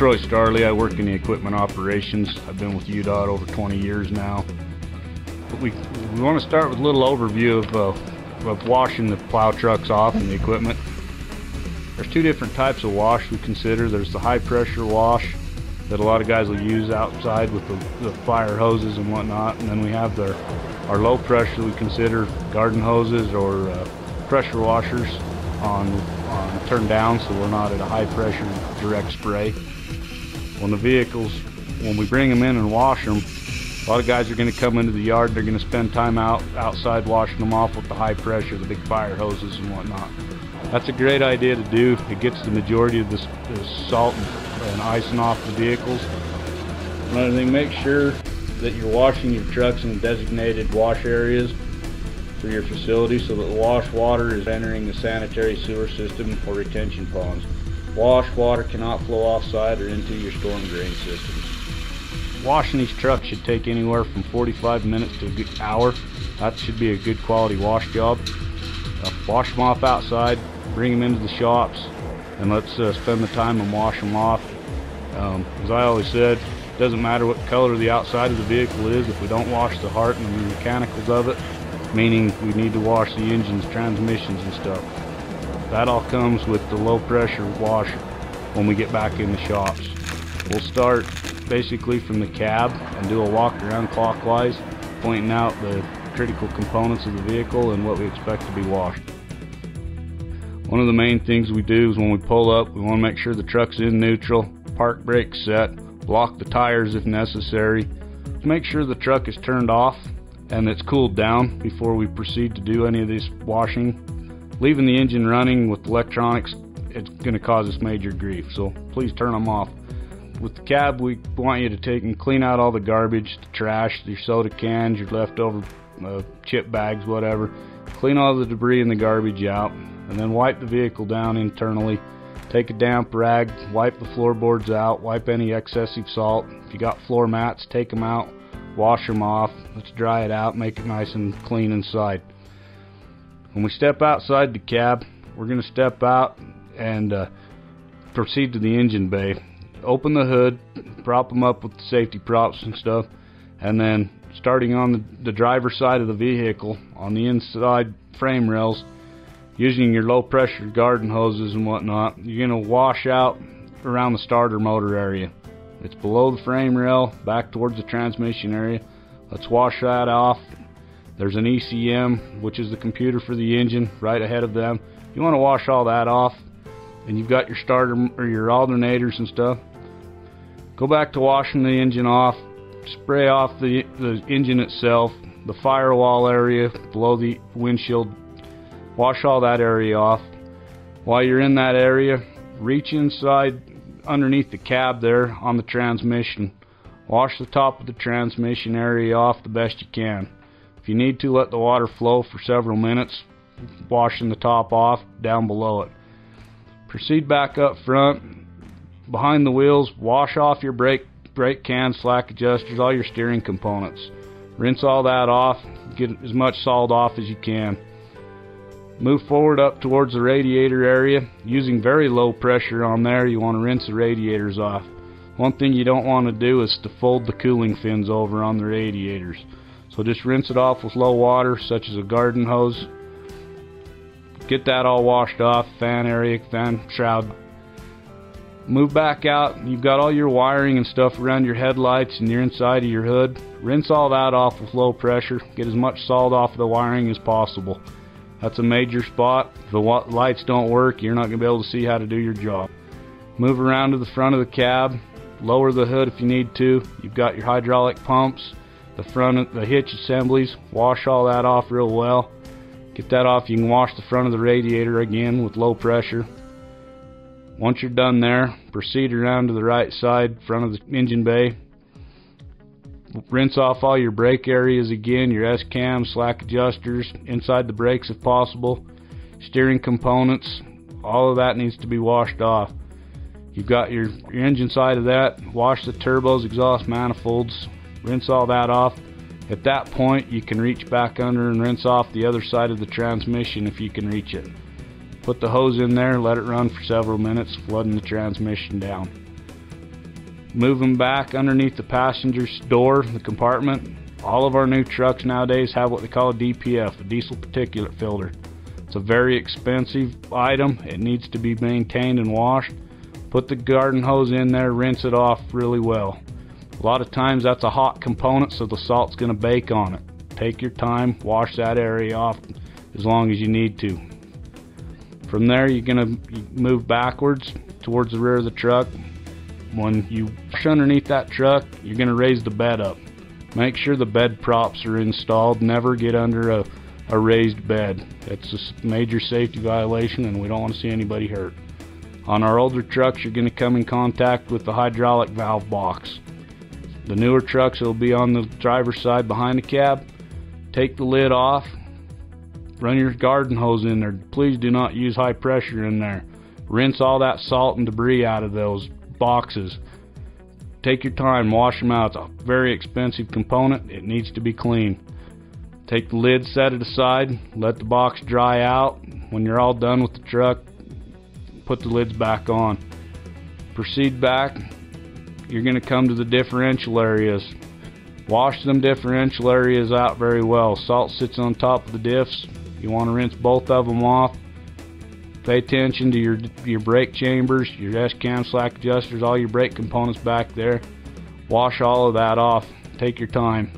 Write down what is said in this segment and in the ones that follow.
Troy Starley. I work in the equipment operations. I've been with UDOT over 20 years now. But we want to start with a little overview of washing the plow trucks off and the equipment. There's two different types of wash we consider. There's the high pressure wash that a lot of guys will use outside with the fire hoses and whatnot, and then we have our low pressure we consider garden hoses or pressure washers on turn down, so we're not at a high pressure direct spray. When the vehicles, when we bring them in and wash them, a lot of guys are going to come into the yard, they're going to spend time outside washing them off with the high pressure, the big fire hoses and whatnot. That's a great idea to do. It gets the majority of the salt and icing off the vehicles. Another thing, make sure that you're washing your trucks in designated wash areas for your facility so that the wash water is entering the sanitary sewer system or retention ponds. Wash water cannot flow offside or into your storm drain systems. Washing these trucks should take anywhere from 45 minutes to a good hour. That should be a good quality wash job. Wash them off outside, bring them into the shops, and let's spend the time and wash them off. As I always said, it doesn't matter what color the outside of the vehicle is if we don't wash the heart and the mechanicals of it, meaning we need to wash the engines, transmissions and stuff. That all comes with the low pressure wash when we get back in the shops. We'll start basically from the cab and do a walk around clockwise, pointing out the critical components of the vehicle and what we expect to be washed. One of the main things we do is when we pull up, we want to make sure the truck's in neutral, park brakes set, block the tires if necessary, make sure the truck is turned off and it's cooled down before we proceed to do any of this washing. Leaving the engine running with electronics, it's going to cause us major grief, so please turn them off. With the cab, we want you to take and clean out all the garbage, the trash, your soda cans, your leftover chip bags, whatever. Clean all the debris and the garbage out, and then wipe the vehicle down internally. Take a damp rag, wipe the floorboards out, wipe any excessive salt. If you got floor mats, take them out, wash them off. Let's dry it out, make it nice and clean inside. When we step outside the cab, we're going to step out and proceed to the engine bay. Open the hood, prop them up with the safety props and stuff, and then starting on the driver's side of the vehicle, on the inside frame rails, using your low pressure garden hoses and whatnot, you're going to wash out around the starter motor area. It's below the frame rail, back towards the transmission area. Let's wash that off. There's an ECM, which is the computer for the engine, right ahead of them. You want to wash all that off, and you've got your starter or your alternators and stuff. Go back to washing the engine off. Spray off the engine itself, the firewall area below the windshield. Wash all that area off. While you're in that area, reach inside underneath the cab there on the transmission. Wash the top of the transmission area off the best you can. If you need to, let the water flow for several minutes, washing the top off down below it. Proceed back up front, behind the wheels, wash off your brake cans, slack adjusters, all your steering components. Rinse all that off, get as much salt off as you can. Move forward up towards the radiator area. Using very low pressure on there, you want to rinse the radiators off. One thing you don't want to do is to fold the cooling fins over on the radiators. So just rinse it off with low water, such as a garden hose. Get that all washed off, fan area, fan shroud. Move back out, you've got all your wiring and stuff around your headlights and your inside of your hood. Rinse all that off with low pressure. Get as much salt off of the wiring as possible. That's a major spot. If the lights don't work, you're not going to be able to see how to do your job. Move around to the front of the cab. Lower the hood if you need to. You've got your hydraulic pumps. the front of the hitch assemblies. Wash all that off real well. Get that off. You can wash the front of the radiator again with low pressure. Once you're done there, proceed around to the right side, front of the engine bay. Rinse off all your brake areas again, your S-cam, slack adjusters, inside the brakes if possible, steering components, all of that needs to be washed off. You've got your engine side of that, wash the turbos, exhaust manifolds, rinse all that off. At that point you can reach back under and rinse off the other side of the transmission if you can reach it. Put the hose in there, let it run for several minutes, flooding the transmission down. Moving back underneath the passenger door, the compartment, all of our new trucks nowadays have what they call a DPF, a diesel particulate filter. It's a very expensive item. It needs to be maintained and washed. Put the garden hose in there, rinse it off really well. A lot of times that's a hot component, so the salt's going to bake on it. Take your time, wash that area off as long as you need to. From there you're going to move backwards towards the rear of the truck. When you push underneath that truck, you're going to raise the bed up. Make sure the bed props are installed. Never get under a raised bed. It's a major safety violation and we don't want to see anybody hurt. On our older trucks, you're going to come in contact with the hydraulic valve box. The newer trucks, will be on the driver's side behind the cab. Take the lid off. Run your garden hose in there. Please do not use high pressure in there. Rinse all that salt and debris out of those boxes. Take your time, wash them out. It's a very expensive component. It needs to be clean. Take the lid, set it aside, let the box dry out. When you're all done with the truck, put the lids back on. Proceed back. You're going to come to the differential areas. Wash them differential areas out very well. Salt sits on top of the diffs. You want to rinse both of them off. Pay attention to your brake chambers, your S-cam, slack adjusters, all your brake components back there. Wash all of that off. Take your time.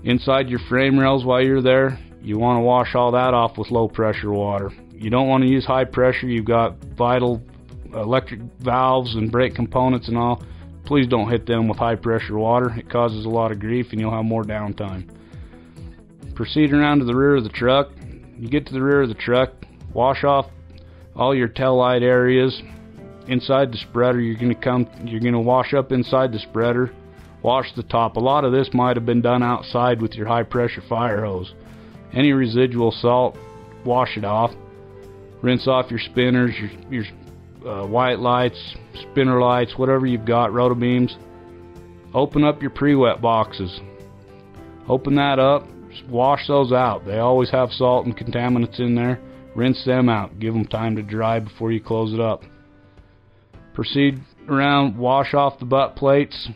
Inside your frame rails while you're there, you want to wash all that off with low pressure water. You don't want to use high pressure. You've got vital electric valves and brake components and all. Please don't hit them with high pressure water. It causes a lot of grief and you'll have more downtime. Proceed around to the rear of the truck. You get to the rear of the truck, wash off all your tail light areas. Inside the spreader, you're going to wash up inside the spreader. Wash the top. A lot of this might have been done outside with your high pressure fire hose. Any residual salt, wash it off. Rinse off your spinners, your white lights, spinner lights, whatever you've got, rotobeams. Open up your pre-wet boxes. Open that up, wash those out. They always have salt and contaminants in there. Rinse them out. Give them time to dry before you close it up. Proceed around, wash off the butt plates,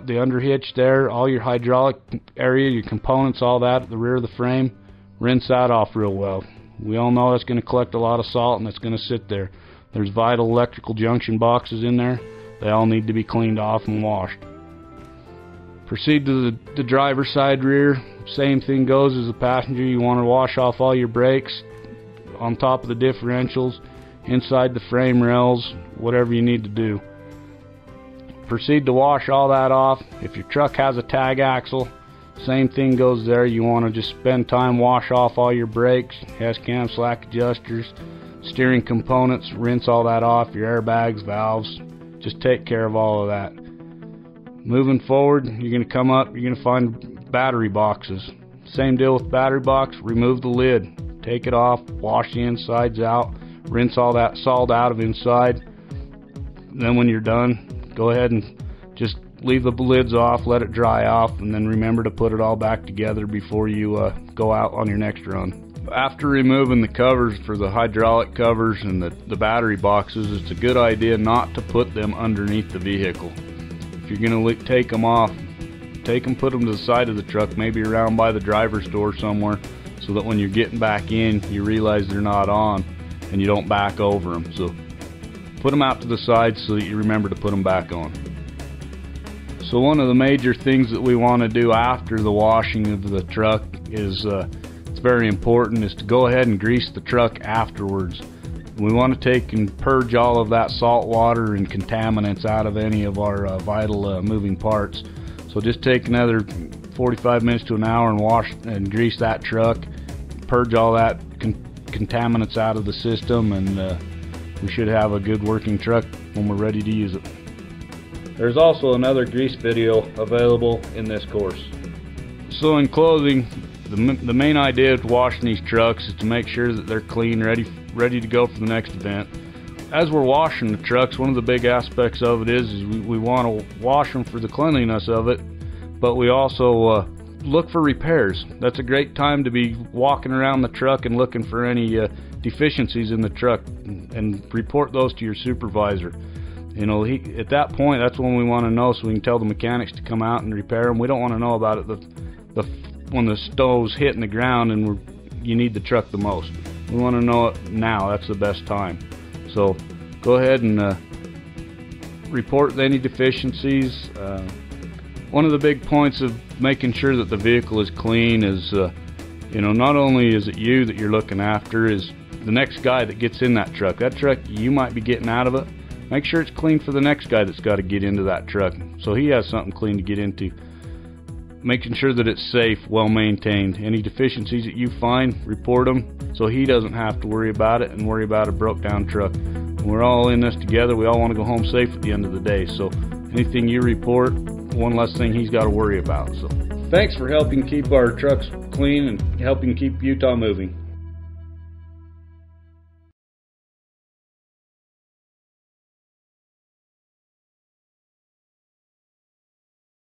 the under hitch there, all your hydraulic area, your components, all that at the rear of the frame. Rinse that off real well. We all know that's going to collect a lot of salt and it's going to sit there. There's vital electrical junction boxes in there. They all need to be cleaned off and washed. Proceed to the driver's side rear. Same thing goes as the passenger. You want to wash off all your brakes on top of the differentials, inside the frame rails, whatever you need to do. Proceed to wash all that off. If your truck has a tag axle, same thing goes there. You want to just spend time, wash off all your brakes, S-cam, slack adjusters, steering components, rinse all that off, your airbags, valves. Just take care of all of that. Moving forward, you're going to come up, you're going to find battery boxes. Same deal with battery box. Remove the lid. Take it off, wash the insides out, rinse all that salt out of inside. Then when you're done, go ahead and just leave the lids off, let it dry off, and then remember to put it all back together before you go out on your next run. After removing the covers for the hydraulic covers and the battery boxes, it's a good idea not to put them underneath the vehicle. If you're going to take them off, put them to the side of the truck, maybe around by the driver's door somewhere, so that when you're getting back in, you realize they're not on and you don't back over them. So put them out to the side so that you remember to put them back on. So one of the major things that we want to do after the washing of the truck is, it's very important, is to go ahead and grease the truck afterwards. We want to take and purge all of that salt water and contaminants out of any of our vital moving parts. So just take another 45 minutes to an hour and wash and grease that truck, purge all that contaminants out of the system, and we should have a good working truck when we're ready to use it. There's also another grease video available in this course. So in closing, the main idea of washing these trucks is to make sure that they're clean, ready to go for the next event. As we're washing the trucks, one of the big aspects of it is we want to wash them for the cleanliness of it, but we also look for repairs. That's a great time to be walking around the truck and looking for any deficiencies in the truck and report those to your supervisor. You know, at that point, that's when we want to know, so we can tell the mechanics to come out and repair them. We don't want to know about it when the stove's hitting the ground and you need the truck the most. We want to know it now. That's the best time. So go ahead and report any deficiencies. One of the big points of making sure that the vehicle is clean is, you know, not only is it you that you're looking after, is the next guy that gets in that truck. That truck you might be getting out of it, make sure it's clean for the next guy that's got to get into that truck, so he has something clean to get into. Making sure that it's safe, well maintained. Any deficiencies that you find, report them so he doesn't have to worry about it and worry about a broke down truck. We're all in this together. We all want to go home safe at the end of the day, so anything you report, one less thing he's got to worry about. So thanks for helping keep our trucks clean and helping keep Utah moving.